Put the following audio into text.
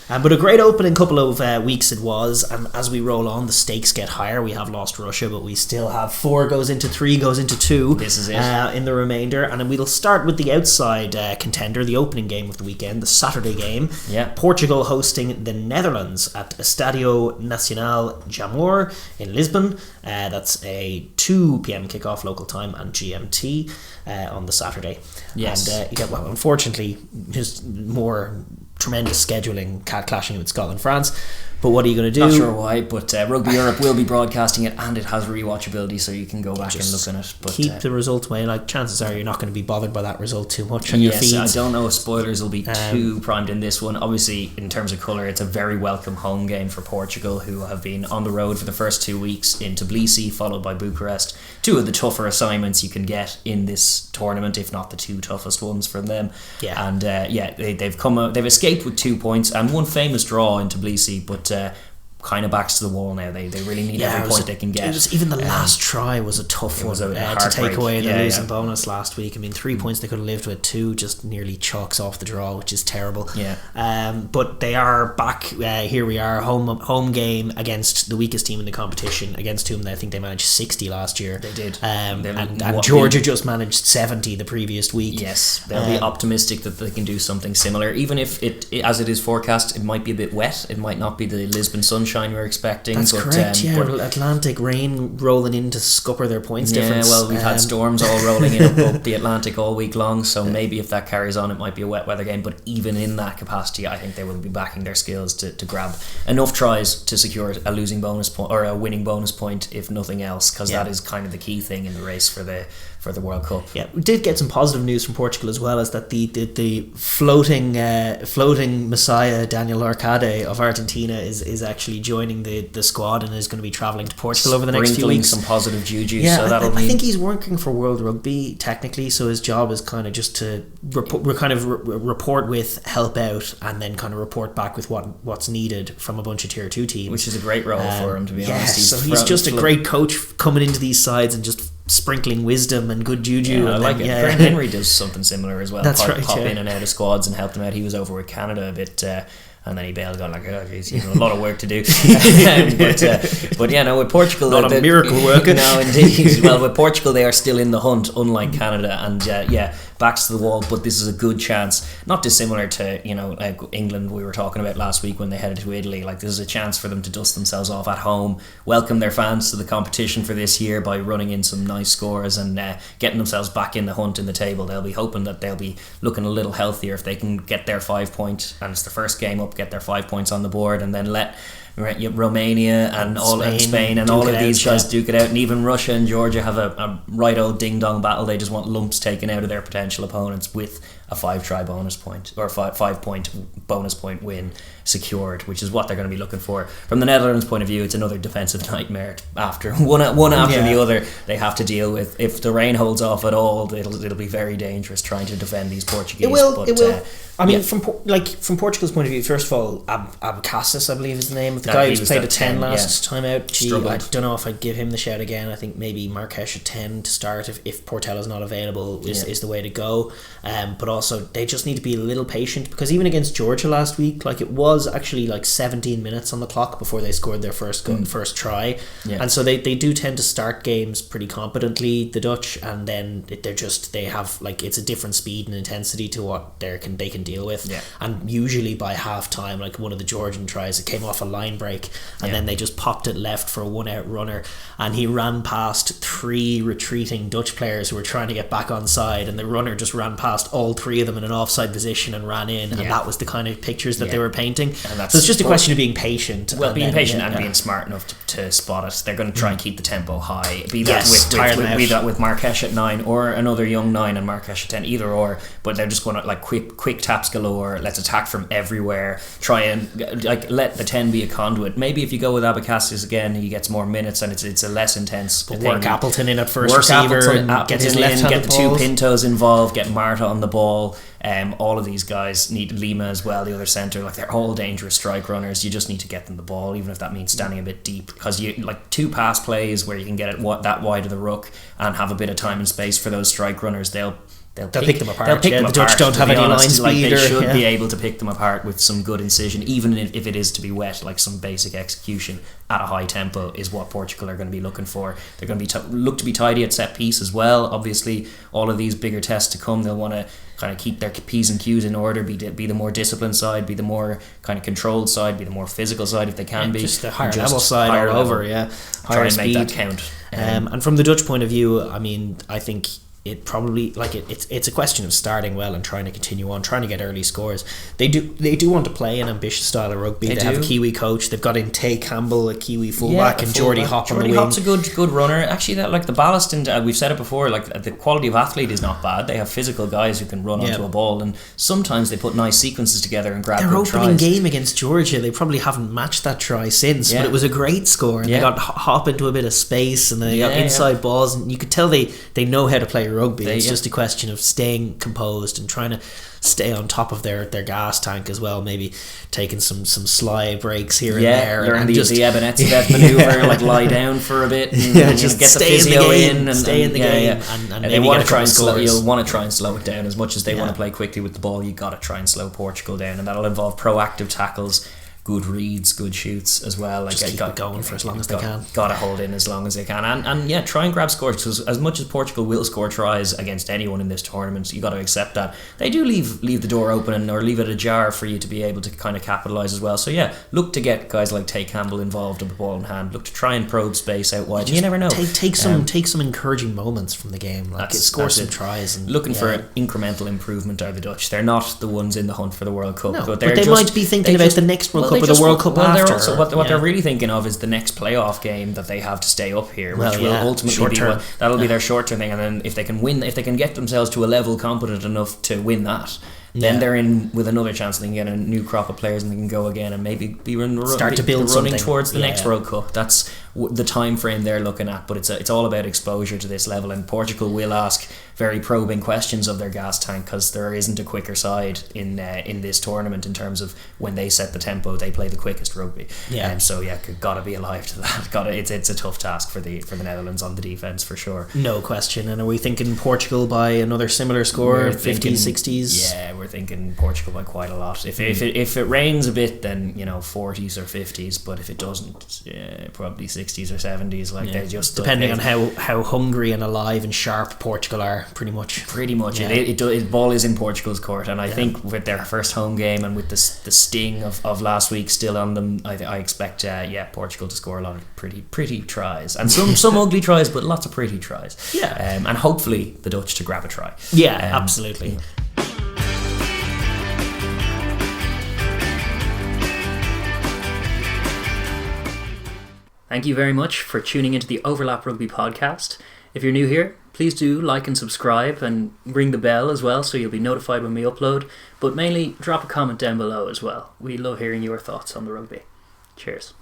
But a great opening couple of weeks it was, and as we roll on, the stakes get higher. We have lost Russia, but we still have 4 goes into 3 goes into 2. This is it. In the remainder, and then we'll start with the outside contender, the opening game of the weekend, the Saturday game. Yeah. Portugal hosting the Netherlands at Estadio Nacional Jamor in Lisbon. That's a 2 p.m. kickoff local time and GMT on the Saturday. Yes. And unfortunately, just more tremendous scheduling clashing with Scotland France. But what are you going to do? Not sure why, but Rugby Europe will be broadcasting it, and it has rewatchability, so you can go back and look at it. But keep the result away. Like, chances are you're not going to be bothered by that result too much on your feeds. I don't know if spoilers will be too primed in this one. Obviously, in terms of colour, it's a very welcome home game for Portugal, who have been on the road for the first 2 weeks in Tbilisi, followed by Bucharest. 2 of the tougher assignments you can get in this tournament, if not the 2 toughest ones for them. Yeah. And they've escaped with 2 points and 1 famous draw in Tbilisi, but kind of backs to the wall now. They really need every point they can get. It was, even the last try was a tough one to take away the losing bonus last week. I mean, 3 points they could have lived with, 2 just nearly chalks off the draw, which is terrible. But they are back. Here we are, home game against the weakest team in the competition, against whom I think they managed 60 last year. They did. And Georgia just managed 70 the previous week. Yes, they'll be optimistic that they can do something similar, even if it as it is forecast, it might be a bit wet. It might not be the Lisbon sunshine we're expecting. That's correct. But Atlantic rain rolling in to scupper their points difference. Yeah, well, we've had storms all rolling in up the Atlantic all week long, so maybe if that carries on, it might be a wet weather game. But even in that capacity, I think they will be backing their skills to grab enough tries to secure a losing bonus point or a winning bonus point, if nothing else, because that is kind of the key thing in the race for the World Cup. Yeah, we did get some positive news from Portugal as well, as that the floating messiah Daniel Arcade of Argentina is actually joining the squad and is going to be travelling to Portugal over the next few weeks. Some positive juju. Yeah, so I think he's working for World Rugby technically, so his job is kind of just to report with, help out, and then kind of report back with what's needed from a bunch of tier 2 teams, which is a great role for him, to be honest. He's just a great coach coming into these sides and just sprinkling wisdom and good juju. I like it. Graham Henry does something similar as well. That's right. Pop in and out of squads and help them out. He was over with Canada a bit, and then he bailed, going like, oh geez, he's a lot of work to do. But with Portugal, not a miracle work. No, indeed. Well, with Portugal, they are still in the hunt, unlike Canada, and backs to the wall. But this is a good chance, not dissimilar to like England we were talking about last week when they headed to Italy. Like, this is a chance for them to dust themselves off at home, welcome their fans to the competition for this year by running in some nice scores and getting themselves back in the hunt in the table. They'll be hoping that they'll be looking a little healthier if they can get their 5 point, and it's the first game up, get their 5 points on the board, and then let Romania and Spain and all of these guys duke it out, and even Russia and Georgia have a right old ding dong battle. They just want lumps taken out of their potential opponents with a 5 try bonus point or 5 point bonus point win secured, which is what they're going to be looking for. From the Netherlands' point of view, it's another defensive nightmare after one after the other they have to deal with. If the rain holds off at all, it'll be very dangerous trying to defend these Portuguese. It will. I mean, from Portugal's point of view, first of all, Abcasis, I believe is the name of the guy who's played a 10 last time out. I don't know if I'd give him the shout again. I think maybe Marques at 10 to start if Portella's not available is the way to go. But also, they just need to be a little patient, because even against Georgia last week, like, it was actually like 17 minutes on the clock before they scored their first try. And so they do tend to start games pretty competently, the Dutch, and then they have, like, it's a different speed and intensity to what they can deal with. And usually by half time, like one of the Georgian tries, it came off a line break, and then they just popped it left for a 1-out runner, and he ran past 3 retreating Dutch players who were trying to get back on side, and the runner just ran past all 3 of them in an offside position and ran in, and that was the kind of pictures that they were painting. So it's just a question of being patient. Well, being patient and being smart enough to spot it. They're going to try and keep the tempo high. Be that with Marques at 9 or another young 9 and Marques at 10, either or. But they're just going to, like, quick taps galore. Let's attack from everywhere. Try and, like, let the 10 be a conduit. Maybe if you go with Abacassis again, he gets more minutes and it's a less intense thing. Work Appleton in at first receiver and get his left-handed get the balls. 2 Pintos involved, get Marta on the ball. All of these guys need Lima as well, the other centre. Like, they're all dangerous strike runners. You just need to get them the ball, even if that means standing a bit deep, because you like 2 pass plays where you can get it that wide of the ruck and have a bit of time and space for those strike runners. They'll they'll pick them apart. They'll pick them the apart. Dutch don't have any line speed. They should be able to pick them apart with some good incision, even if it is to be wet. Like some basic execution at a high tempo is what Portugal are going to be looking for. They're going to be look to be tidy at set piece as well. Obviously, all of these bigger tests to come, they'll want to kind of keep their P's and Q's in order, be the more disciplined side, be the more kind of controlled side, be the more physical side if they can be. Just the higher level side all over, yeah. Try and make that count. And from the Dutch point of view, I mean, I think it probably it's a question of starting well and trying to continue on, trying to get early scores. They do want to play an ambitious style of rugby. They have a Kiwi coach. They've got in Tay Campbell, a Kiwi fullback, and Geordie Hop on the wing. Hop's a good runner. Actually, that like the ballast, and we've said it before. Like the quality of athlete is not bad. They have physical guys who can run onto a ball, and sometimes they put nice sequences together and grab. Their opening tries. game against Georgia, they probably haven't matched that try since, but it was a great score. And they got Hop into a bit of space, and they got inside balls, and you could tell they know how to play rugby. It's just a question of staying composed and trying to stay on top of their gas tank as well, maybe taking some sly breaks here and there, learn and the Ebenetzev maneuver, like lie down for a bit and just get the physio in and stay in the game and they want to try and slow. You'll want to try and slow it down as much as they want to play quickly with the ball. You got to try and slow Portugal down, and that'll involve proactive tackles, good reads, good shoots as well. Like, just keep it going for as long as they can. Got to hold in as long as they can, and try and grab scores, because as much as Portugal will score tries against anyone in this tournament, you got to accept that they do leave the door open or leave it ajar for you to be able to kind of capitalise as well. So look to get guys like Tay Campbell involved with the ball in hand. Look to try and probe space out wide. You never know. Take some encouraging moments from the game. Like score some tries. And looking for incremental improvement are the Dutch. They're not the ones in the hunt for the World Cup. No, but they might be thinking about the next World Cup or the World Cup after. Also, what they're really thinking of is the next playoff game that they have to stay up here, which will ultimately be their short-term thing. And then if they can get themselves to a level competent enough to win that, then they're in with another chance. They can get a new crop of players and they can go again and maybe start to build running something towards the next World Cup. That's the time frame they're looking at, but it's all about exposure to this level, and Portugal will ask very probing questions of their gas tank, because there isn't a quicker side in this tournament in terms of when they set the tempo, they play the quickest rugby. Gotta be alive to that. It's a tough task for the Netherlands on the defence for sure. No question. And are we thinking Portugal by another similar score, 50s, 60s? Yeah, we're thinking Portugal by quite a lot. If it rains a bit, then 40s or 50s, but if it doesn't, probably 60s or 70s. They just depending on how hungry and alive and sharp Portugal are. Pretty much. It ball is in Portugal's court, and I think with their first home game and with the sting of last week still on them, I expect Portugal to score a lot of pretty tries, and some ugly tries, but lots of pretty tries. And hopefully the Dutch to grab a try. Absolutely. Thank you very much for tuning into the Overlap Rugby podcast. If you're new here, please do like and subscribe and ring the bell as well so you'll be notified when we upload. But mainly drop a comment down below as well. We love hearing your thoughts on the rugby. Cheers.